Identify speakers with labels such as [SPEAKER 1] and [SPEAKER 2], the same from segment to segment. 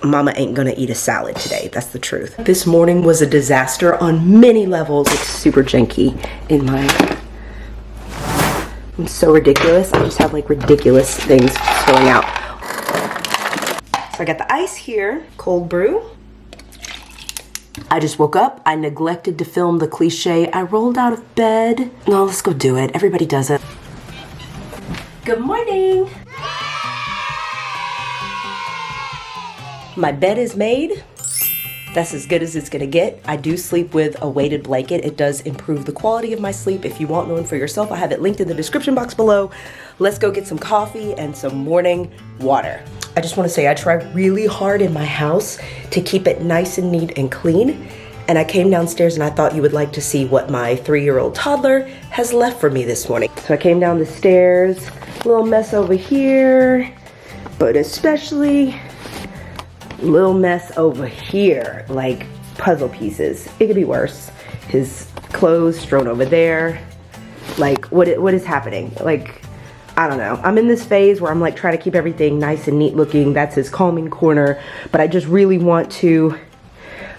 [SPEAKER 1] mama ain't gonna eat a salad today. That's the truth. This morning was a disaster on many levels. It's super janky in my... I'm so ridiculous. I just have like ridiculous things spilling out. So I got the ice here, cold brew. I just woke up. I neglected to film the cliche. I rolled out of bed. No, let's go do it. Everybody does it. Good morning. My bed is made. That's as good as it's gonna get. I do sleep with a weighted blanket. It does improve the quality of my sleep. If you want one for yourself, I have it linked in the description box below. Let's go get some coffee and some morning water. I just wanna say I try really hard in my house to keep it nice and neat and clean. And I came downstairs and I thought you would like to see what my 3-year-old toddler has left for me this morning. So I came down the stairs, a little mess over here, but especially little mess over here, like puzzle pieces. It could be worse. His clothes strewn over there. Like, what is happening? Like, I don't know. I'm in this phase where I'm like trying to keep everything nice and neat looking. That's his calming corner. But I just really want to,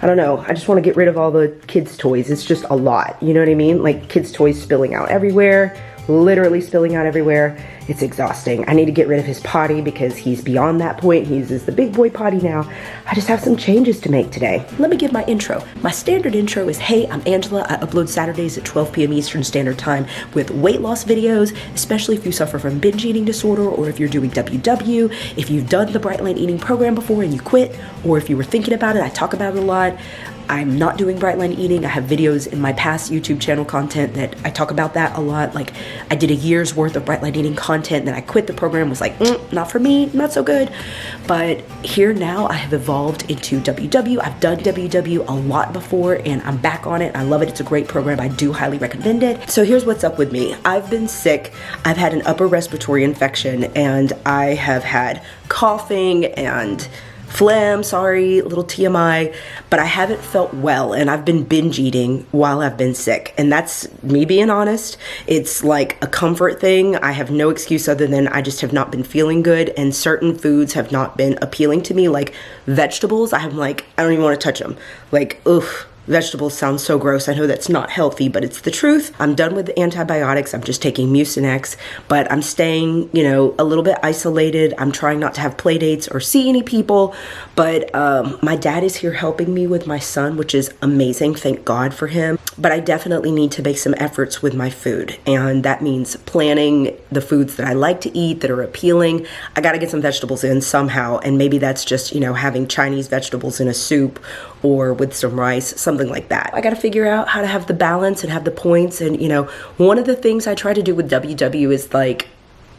[SPEAKER 1] I don't know. I just want to get rid of all the kids' toys. It's just a lot. You know what I mean? Like kids' toys spilling out everywhere. Literally spilling out everywhere. It's exhausting. I need to get rid of his potty because he's beyond that point. He uses the big boy potty now. I just have some changes to make today. Let me give my intro. My standard intro is, hey, I'm Angela. I upload Saturdays at 12 p.m. Eastern Standard Time with weight loss videos, especially if you suffer from binge eating disorder or if you're doing WW, if you've done the Bright Line Eating program before and you quit, or if you were thinking about it. I talk about it a lot. I'm not doing Bright Line Eating. I have videos in my past YouTube channel content that I talk about that a lot. Like I did a year's worth of Bright Line Eating content, then I quit the program, was like, not for me, not so good. But here now I have evolved into WW. I've done WW a lot before and I'm back on it. I love it. It's a great program. I do highly recommend it. So here's what's up with me. I've been sick. I've had an upper respiratory infection and I have had coughing and phlegm, sorry, little TMI, but I haven't felt well and I've been binge eating while I've been sick. And that's me being honest. It's like a comfort thing. I have no excuse other than I just have not been feeling good and certain foods have not been appealing to me, like vegetables. I'm like, I don't even want to touch them. Like, ugh. Vegetables sound so gross. I know that's not healthy, but it's the truth. I'm done with the antibiotics. I'm just taking Mucinex, but I'm staying, you know, a little bit isolated. I'm trying not to have play dates or see any people, but my dad is here helping me with my son, which is amazing. Thank God for him. But I definitely need to make some efforts with my food, and that means planning the foods that I like to eat that are appealing. I got to get some vegetables in somehow, and maybe that's just, you know, having Chinese vegetables in a soup or with some rice, something like that. I gotta figure out how to have the balance and have the points. And you know, one of the things I try to do with WW is like,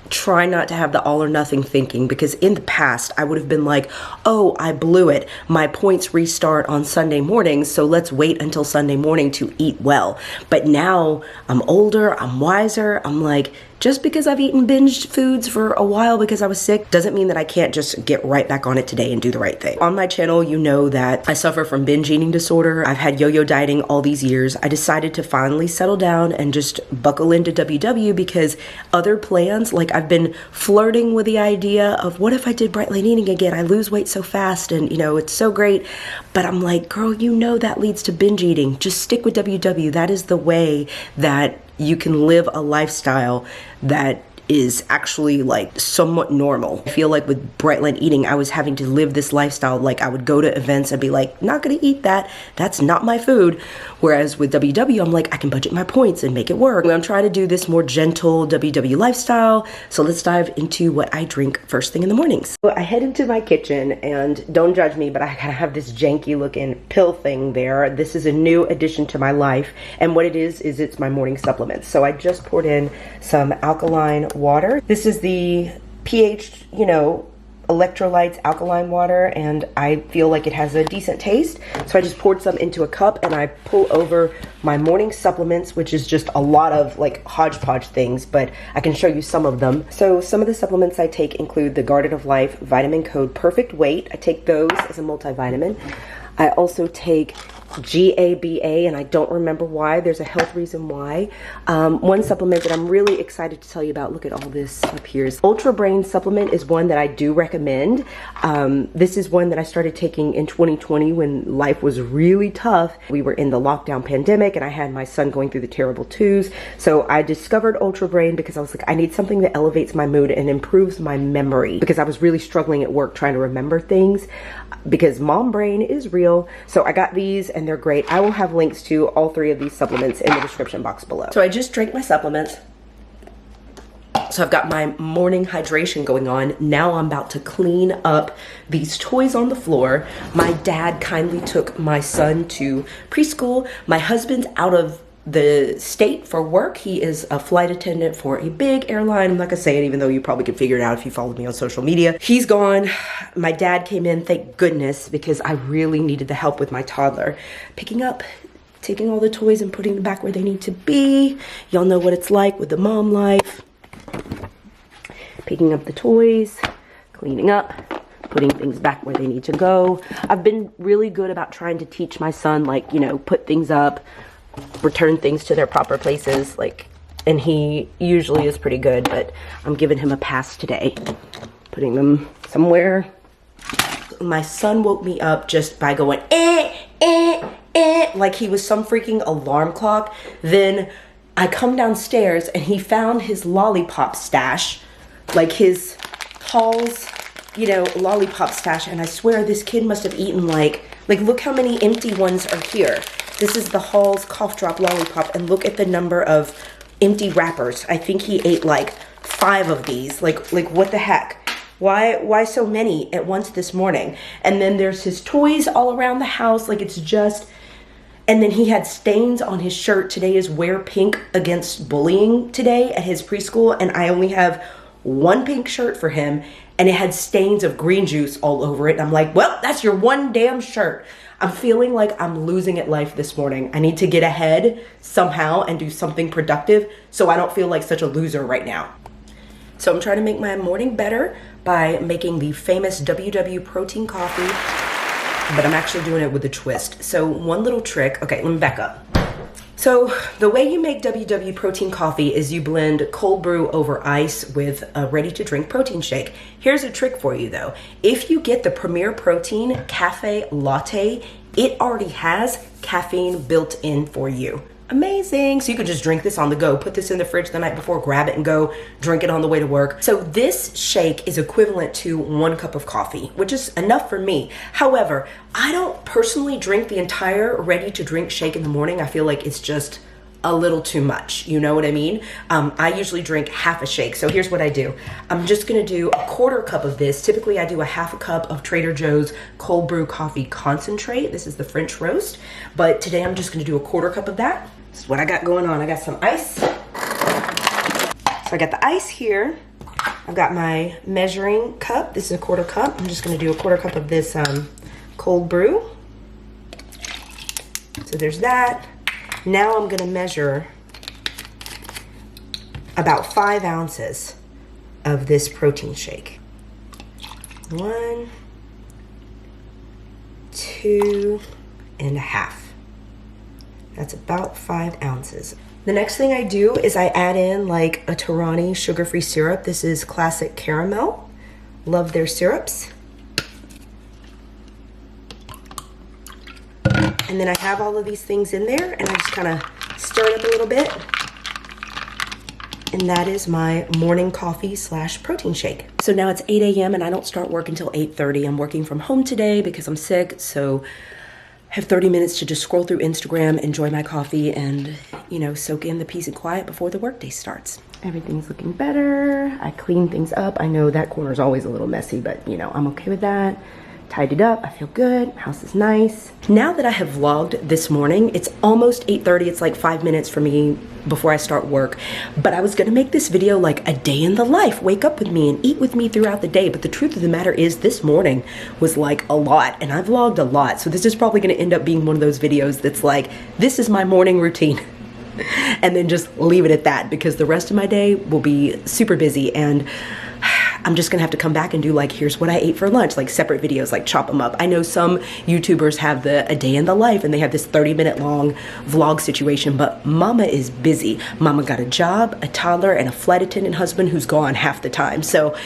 [SPEAKER 1] try not to have the all or nothing thinking, because in the past I would have been like, oh, I blew it. My points restart on Sunday mornings, so let's wait until Sunday morning to eat well. But now I'm older, I'm wiser, I'm like, just because I've eaten binged foods for a while because I was sick doesn't mean that I can't just get right back on it today and do the right thing. On my channel, you know that I suffer from binge eating disorder. I've had yo-yo dieting all these years. I decided to finally settle down and just buckle into WW because other plans, like I've been flirting with the idea of what if I did Bright Line Eating again? I lose weight so fast and you know, it's so great. But I'm like, girl, you know that leads to binge eating. Just stick with WW. That is the way that you can live a lifestyle that is actually like somewhat normal. I feel like with Bright Line Eating, I was having to live this lifestyle. Like I would go to events and be like, not gonna eat that. That's not my food. Whereas with WW, I'm like, I can budget my points and make it work. I'm trying to do this more gentle WW lifestyle. So let's dive into what I drink first thing in the mornings. So I head into my kitchen and don't judge me, but I kind of have this janky looking pill thing there. This is a new addition to my life. And what it is it's my morning supplements. So I just poured in some alkaline water. This is the pH, you know, electrolytes alkaline water, and I feel like it has a decent taste. So I just poured some into a cup and I pull over my morning supplements, which is just a lot of like hodgepodge things, but I can show you some of them. So some of the supplements I take include the Garden of Life Vitamin Code Perfect Weight. I take those as a multivitamin. I also take GABA, and I don't remember why. There's a health reason why. One supplement that I'm really excited to tell you about, look at all this up here, is Ultra Brain supplement is one that I do recommend. This is one that I started taking in 2020 when life was really tough. We were in the lockdown pandemic and I had my son going through the terrible twos. So I discovered Ultra Brain because I was like, I need something that elevates my mood and improves my memory, because I was really struggling at work trying to remember things, because mom brain is real. So I got these and they're great. I will have links to all 3 of these supplements in the description box below. So I just drank my supplements. So I've got my morning hydration going on. Now I'm about to clean up these toys on the floor. My dad kindly took my son to preschool. My husband's out of the state for work. He is a flight attendant for a big airline. I'm not gonna say it, even though you probably could figure it out if you followed me on social media. He's gone. My dad came in, thank goodness, because I really needed the help with my toddler. Picking up, taking all the toys and putting them back where they need to be. Y'all know what it's like with the mom life. Picking up the toys, cleaning up, putting things back where they need to go. I've been really good about trying to teach my son, like, you know, put things up, return things to their proper places, like, and he usually is pretty good, but I'm giving him a pass today, putting them somewhere. My son woke me up just by going like he was some freaking alarm clock. Then I come downstairs and he found his lollipop stash, like his Hall's, you know, lollipop stash, and I swear this kid must have eaten like look how many empty ones are here. This is the Hall's cough drop lollipop, and look at the number of empty wrappers. I think he ate like 5 of these. Like what the heck? Why so many at once this morning? And then there's his toys all around the house, like it's just, and then he had stains on his shirt. Today is Wear Pink Against Bullying today at his preschool, and I only have one pink shirt for him, and it had stains of green juice all over it. And I'm like, well, that's your one damn shirt. I'm feeling like I'm losing at life this morning. I need to get ahead somehow and do something productive so I don't feel like such a loser right now. So I'm trying to make my morning better by making the famous WW protein coffee, but I'm actually doing it with a twist. So one little trick, okay, let me back up. So the way you make WW protein coffee is you blend cold brew over ice with a ready to drink protein shake. Here's a trick for you though. If you get the Premier Protein Cafe Latte, it already has caffeine built in for you. Amazing. So you could just drink this on the go, put this in the fridge the night before, grab it and go drink it on the way to work. So this shake is equivalent to 1 cup of coffee, which is enough for me. However, I don't personally drink the entire ready to drink shake in the morning. I feel like it's just a little too much, you know what I mean? I usually drink half a shake. So here's what I do. I'm just gonna do a 1/4 cup of this. Typically I do a 1/2 cup of Trader Joe's cold brew coffee concentrate. This is the French roast, but today I'm just gonna do a 1/4 cup of that. This is what I got going on. I got some ice. So I got the ice here. I've got my measuring cup. This is a 1/4 cup. I'm just gonna do a 1/4 cup of this cold brew. So there's that. Now I'm gonna measure about 5 ounces of this protein shake. 1, 2 1/2. That's about 5 ounces. The next thing I do is I add in like a Torani sugar-free syrup. This is Classic Caramel. Love their syrups. And then I have all of these things in there and I just kind of stir it up a little bit. And that is my morning coffee / protein shake. So now it's 8 a.m. and I don't start work until 8:30. I'm working from home today because I'm sick. So I have 30 minutes to just scroll through Instagram, enjoy my coffee, and, you know, soak in the peace and quiet before the workday starts. Everything's looking better. I clean things up. I know that corner's always a little messy, but, you know, I'm okay with that. Tied it up. I feel good. House is nice. Now that I have vlogged this morning, it's almost 8:30. It's like 5 minutes for me before I start work. But I was gonna make this video like a day in the life. Wake up with me and eat with me throughout the day. But the truth of the matter is this morning was like a lot, and I vlogged a lot. So this is probably gonna end up being one of those videos that's like, this is my morning routine. And then just leave it at that, because the rest of my day will be super busy. And I'm just gonna have to come back and do like, here's what I ate for lunch, like separate videos, like chop them up. I know some YouTubers have the a day in the life and they have this 30-minute long vlog situation, but mama is busy. Mama got a job, a toddler, and a flight attendant husband who's gone half the time. So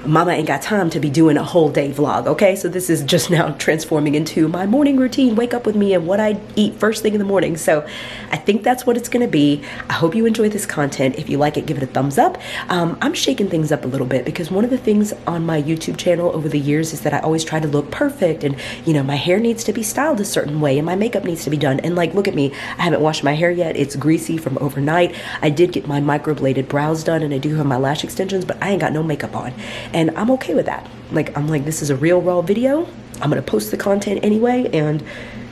[SPEAKER 1] mama ain't got time to be doing a whole day vlog, okay? So this is just now transforming into my morning routine, wake up with me and what I eat first thing in the morning. So I think that's what it's gonna be. I hope you enjoy this content. If you like it, give it a thumbs up. I'm shaking things up a little bit because one of the things on my YouTube channel over the years is that I always try to look perfect, and you know, my hair needs to be styled a certain way and my makeup needs to be done. And like, look at me, I haven't washed my hair yet. It's greasy from overnight. I did get my microbladed brows done and I do have my lash extensions, but I ain't got no makeup on. And I'm okay with that. Like, I'm like, this is a real raw video. I'm gonna post the content anyway, and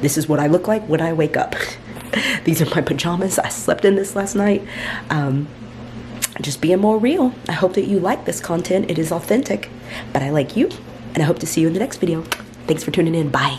[SPEAKER 1] this is what I look like when I wake up. These are my pajamas. I slept in this last night. Just being more real. I hope that you like this content. It is authentic, but I like you, and I hope to see you in the next video. Thanks for tuning in. Bye.